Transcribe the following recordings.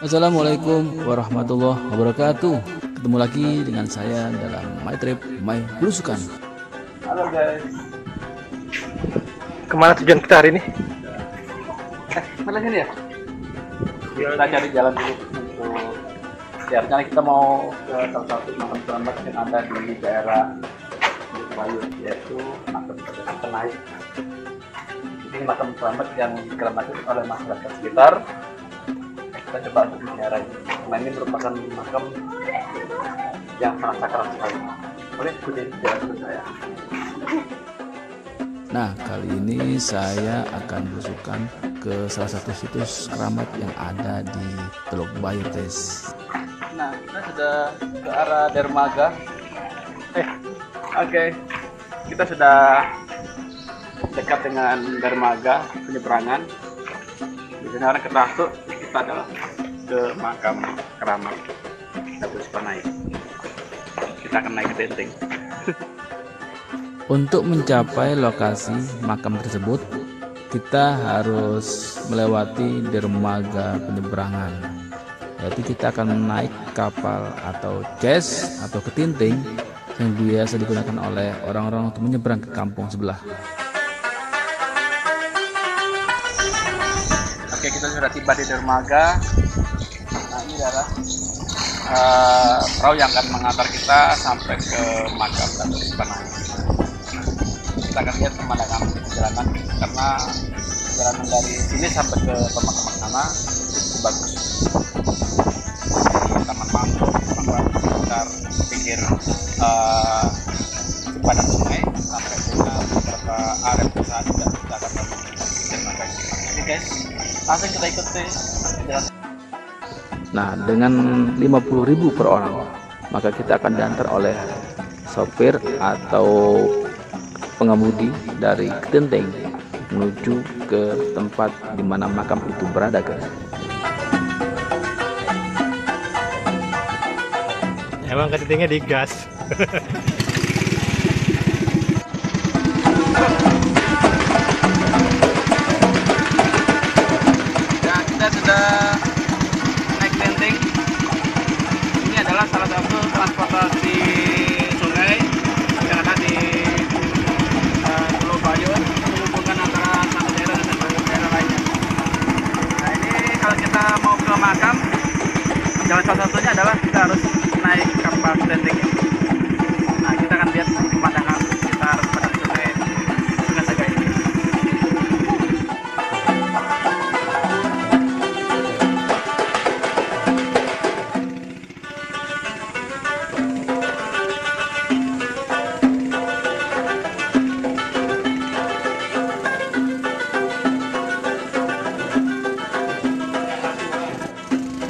Assalamualaikum warahmatullahi wabarakatuh. Ketemu lagi dengan saya dalam My Trip My Belusukan. Halo guys. Kemana tujuan kita hari ini? Mana sini ya? Kita cari jalan dulu untuk ya rencana kita mau ke salah satu makam keramat yang ada di daerah Bayu, yaitu makam Kenaik. Ini makam keramat yang dikeramatin oleh masyarakat sekitar. Kita coba untuk ziarah ini. Nah, ini merupakan makam yang sangat sakral sekali. Boleh ikutin jalan dulu saya. Nah, kali ini saya akan belusukan ke salah satu situs keramat yang ada di Teluk Bayu, guys. Nah, kita sudah ke arah dermaga. Oke. Kita sudah dekat dengan dermaga penyeberangan. Di sini orang kita masuk, kita adalah ke makam keramat Datuk Kenaik. Kita akan naik ke dinding. Untuk mencapai lokasi makam tersebut, kita harus melewati dermaga penyeberangan. Yaitu kita akan naik kapal atau jas atau ketinting yang biasa digunakan oleh orang-orang untuk menyeberang ke kampung sebelah. Oke, kita sudah tiba di dermaga. Nah, ini adalah perahu yang akan mengantar kita sampai ke makam Datuk Kenaik. Kita akan lihat pemandangan perjalanan karena perjalanan dari sini sampai ke pemakaman sana cukup bagus. Di taman mangrove sekitar pinggir sepadan sungai sampai dengan beberapa area usaha juga kita akan menemukan. Oke guys, langsung kita ikuti perjalanan. Nah, dengan 50.000 per orang, maka kita akan diantar oleh sopir atau pengemudi dari Ketinting menuju ke tempat di mana makam itu berada, guys. Emang ketintingnya digas. Nah, kita sudah naik Ketinting. Ini adalah salah satu transportasi sungai yang ada di Teluk Bayu, menghubungkan antara satu daerah dengan daerah lainnya. Nah, ini kalau kita mau ke makam, jalan salah satunya adalah kita harus naik kapal Ketinting. Nah, kita akan lihat pemandangan sekitar pada sungai Sagai ini.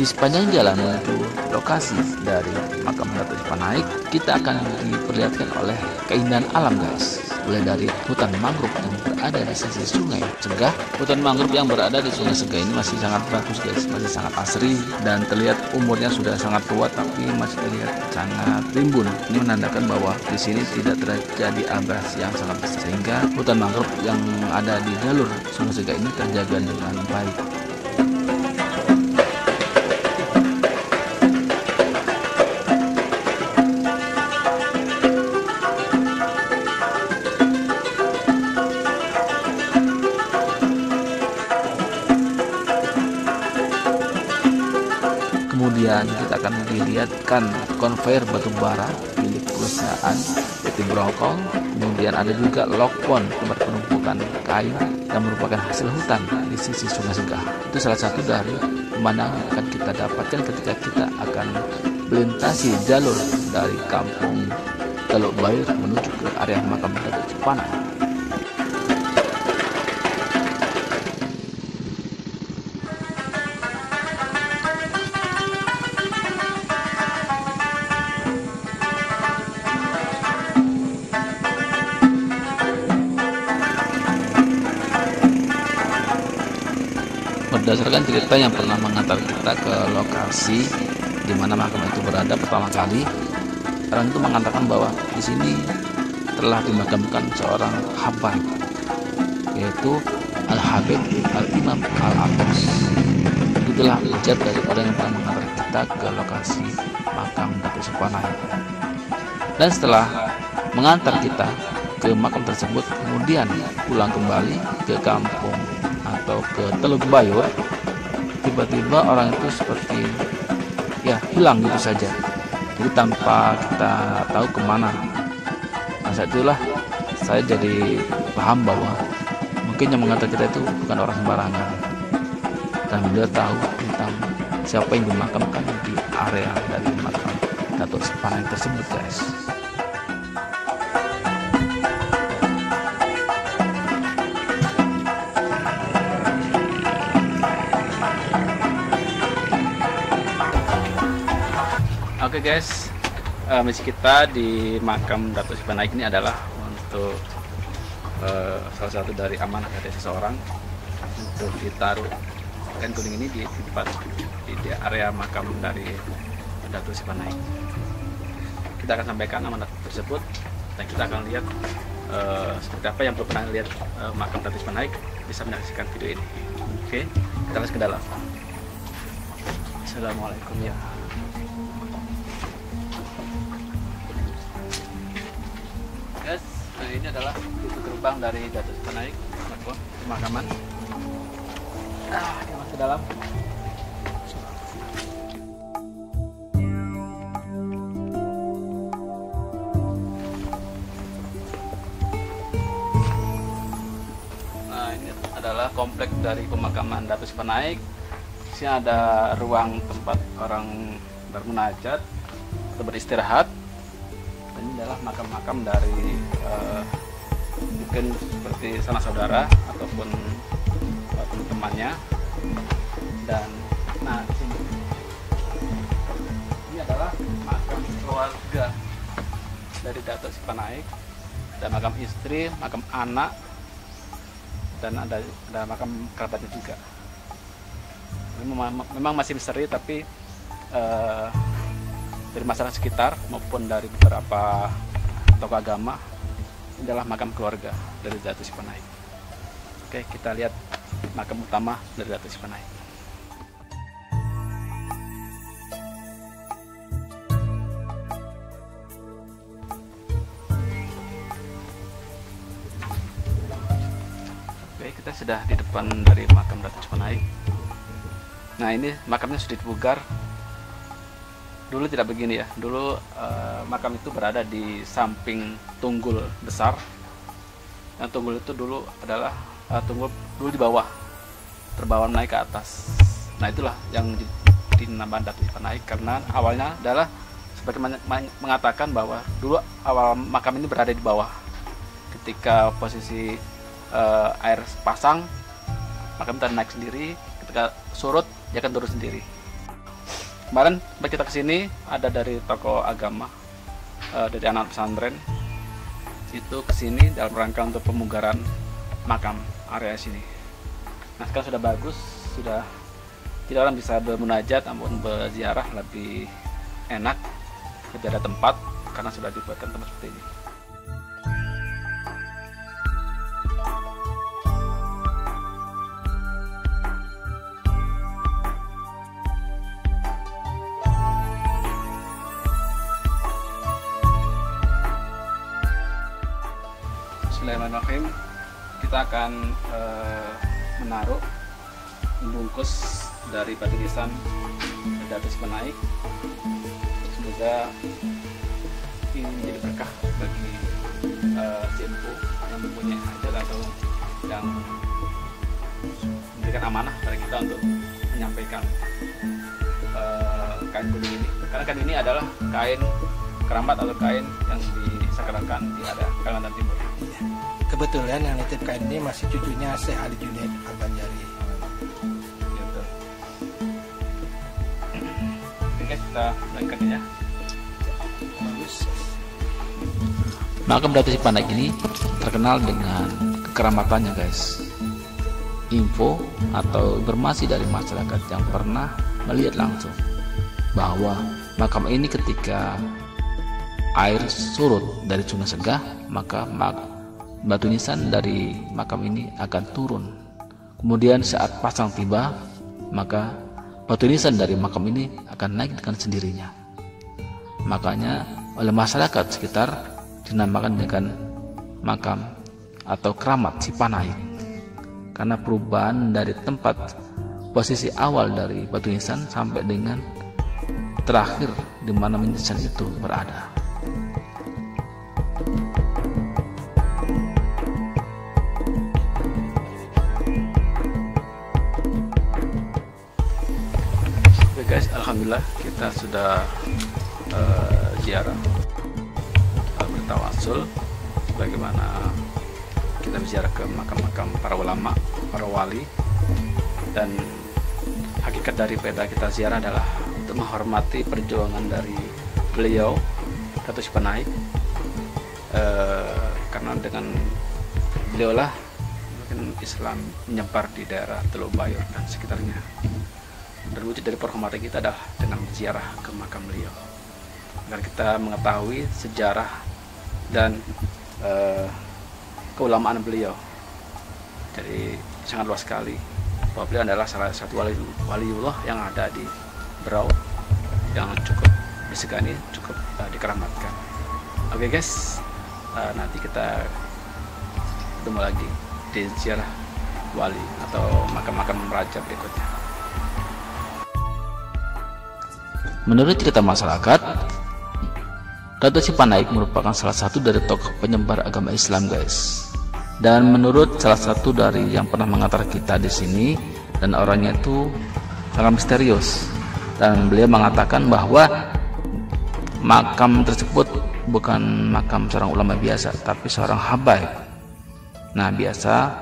Di sepanjang jalan menuju lokasi dari makam Datuk Kenaik, kita akan diperlihatkan oleh keindahan alam, guys. Mulai dari hutan mangrove yang berada di sisi sungai Segah. Hutan mangrove yang berada di sungai Segah ini masih sangat bagus, guys, masih sangat asri dan terlihat umurnya sudah sangat tua tapi masih terlihat sangat rimbun. Ini menandakan bahwa di sini tidak terjadi abrasi yang sangat besar, sehingga hutan mangrove yang ada di jalur sungai Segah ini terjaga dengan baik. Kemudian kita akan dilihatkan konveyor batu bara milik perusahaan PT Brokol. Kemudian ada juga lokpon, tempat penumpukan kayu yang merupakan hasil hutan di sisi Sungai Segah. Itu salah satu dari pemandangan yang akan kita dapatkan ketika kita akan melintasi jalur dari kampung Teluk Bayu menuju ke area makam Datuk Kenaik. Berdasarkan cerita yang pernah mengantar kita ke lokasi di mana makam itu berada pertama kali, orang itu mengatakan bahwa di sini telah dimakamkan seorang habaib, yaitu Al-Habib Al-Imam Al-Abbas. Itu Begitulah ujar dari orang yang pernah mengantar kita ke lokasi makam Datuk Panaik. Dan setelah mengantar kita ke makam tersebut, kemudian pulang kembali ke kampung atau ke Teluk Bayur, tiba-tiba orang itu seperti hilang gitu saja. Jadi tanpa kita tahu kemana. Nah, saat itulah saya jadi paham bahwa mungkin yang mengantar kita itu bukan orang sembarangan, dan beliau tahu tentang siapa yang dimakamkan di area dari makam Datuk Panaik tersebut, guys. Oke guys, misi kita di makam Datuk Panaik ini adalah untuk salah satu dari amanah dari seseorang untuk ditaruh kain kuning ini di tempat di area makam dari Datuk Panaik. Kita akan sampaikan amanah tersebut dan kita akan lihat seperti apa yang belum pernah lihat makam Datuk Panaik bisa menyaksikan video ini. Oke, kita langsung ke dalam. Assalamualaikum ya. Guys, ini adalah pintu gerbang dari Datuk Panaik, pemakaman. Kita masuk ke dalam. Nah, ini adalah komplek dari pemakaman Datuk Panaik. Di sini ada ruang tempat orang bermunajat atau beristirahat. Ini adalah makam-makam dari mungkin seperti sanak saudara ataupun teman-temannya. Dan ini adalah makam keluarga dari Datuk Panaik, ada makam istri, makam anak, dan ada makam kerabatnya juga. Memang masih misteri, tapi dari masyarakat sekitar maupun dari beberapa tokoh agama, ini adalah makam keluarga dari Datuk Panaik. Oke, kita lihat makam utama dari Datuk Panaik. Oke, kita sudah di depan dari makam Datuk Panaik. Nah, ini makamnya sudah dibugar. Dulu tidak begini ya. Dulu makam itu berada di samping tunggul besar. Yang tunggul itu dulu adalah tunggul dulu di bawah, terbawa naik ke atas. Nah, itulah yang dinamakan Datuk Panaik karena awalnya adalah seperti mengatakan bahwa dulu awal makam ini berada di bawah. Ketika posisi air pasang, makam itu naik sendiri. Ketika surut, dia akan turun sendiri. Kemarin kita kesini ada dari tokoh agama, dari anak pesantren itu kesini dalam rangka untuk pemugaran makam area sini. Nah, sekarang sudah bagus, sudah tidak orang bisa bermunajat namun berziarah lebih enak, lebih ada tempat karena sudah dibuatkan tempat seperti ini. Bismillahirrahmanirrahim. Kita akan menaruh membungkus dari batu nisan Datuk Panaik. Semoga ini menjadi berkah bagi si empu yang mempunyai hajat atau yang memberikan amanah pada kita untuk menyampaikan kain kuning ini. Karena kain ini adalah kain keramat atau kain yang disakralkan di area Kalimantan Timur. Kebetulan yang nitip kain ini masih cucunya Syekh Ali Junaid Al-Banjari. Betul. Oke, kita lanjutkan ya. Bagus. Makam Datuk Panaik ini terkenal dengan kekeramatannya, guys. Info atau informasi dari masyarakat yang pernah melihat langsung bahwa makam ini ketika air surut dari Sungai Segah, maka batu nisan dari makam ini akan turun. Kemudian saat pasang tiba, maka batu nisan dari makam ini akan naik dengan sendirinya. Makanya oleh masyarakat sekitar dinamakan dengan makam atau keramat Cipanaik, karena perubahan dari tempat posisi awal dari batu nisan sampai dengan terakhir di mana nisan itu berada. Oke guys, alhamdulillah kita sudah ziarah bertawasul, bagaimana kita berziarah ke makam-makam para ulama, para wali, dan hakikat daripada kita ziarah adalah untuk menghormati perjuangan dari beliau Datuk Cipanaik, karena dengan beliaulah mungkin Islam menyebar di daerah Teluk Bayur dan sekitarnya. Dan wujud dari penghormatan kita adalah dengan ziarah ke makam beliau, agar kita mengetahui sejarah dan keulamaan beliau. Jadi sangat luas sekali, bahwa beliau adalah salah satu waliullah yang ada di Berau, yang cukup disegani, cukup dikeramatkan. Oke guys, nanti kita ketemu lagi di ziarah wali atau makam-makam raja berikutnya. Menurut cerita masyarakat, Datuk Cipanaik merupakan salah satu dari tokoh penyebar agama Islam, guys. Dan menurut salah satu dari yang pernah mengantar kita di sini, dan orangnya itu sangat misterius. Dan beliau mengatakan bahwa makam tersebut bukan makam seorang ulama biasa, tapi seorang habaib. Nah, biasa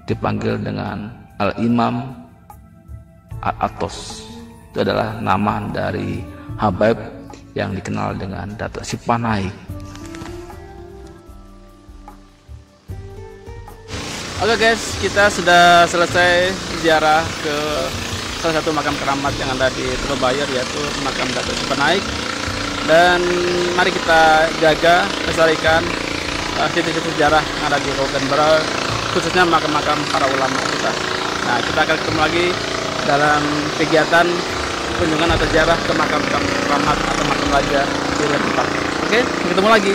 dipanggil dengan Al-Imam Al-Atos. Itu adalah nama dari habaib yang dikenal dengan Datuk Cipanaik. Oke guys, kita sudah selesai ziarah ke salah satu makam keramat yang ada di Teluk Bayur, yaitu makam Datuk Cipanaik. Dan mari kita jaga, lestarikan titik-titik sejarah yang ada di Kabupaten Berau, khususnya makam-makam para ulama kita. Nah, kita akan ketemu lagi dalam kegiatan kunjungan atau ziarah ke makam keramat atau makam raja di lain tempat. Oke, ketemu lagi.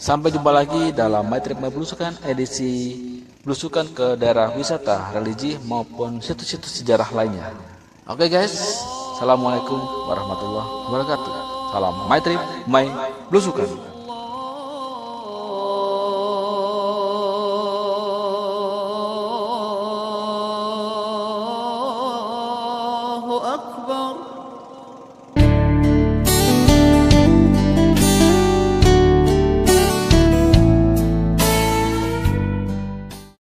Sampai jumpa lagi dalam My Trip My Belusukan edisi belusukan ke daerah wisata religi maupun situs-situs sejarah lainnya. Oke guys, assalamualaikum warahmatullahi wabarakatuh. Salam My Trip My Belusukan. Allahu Akbar.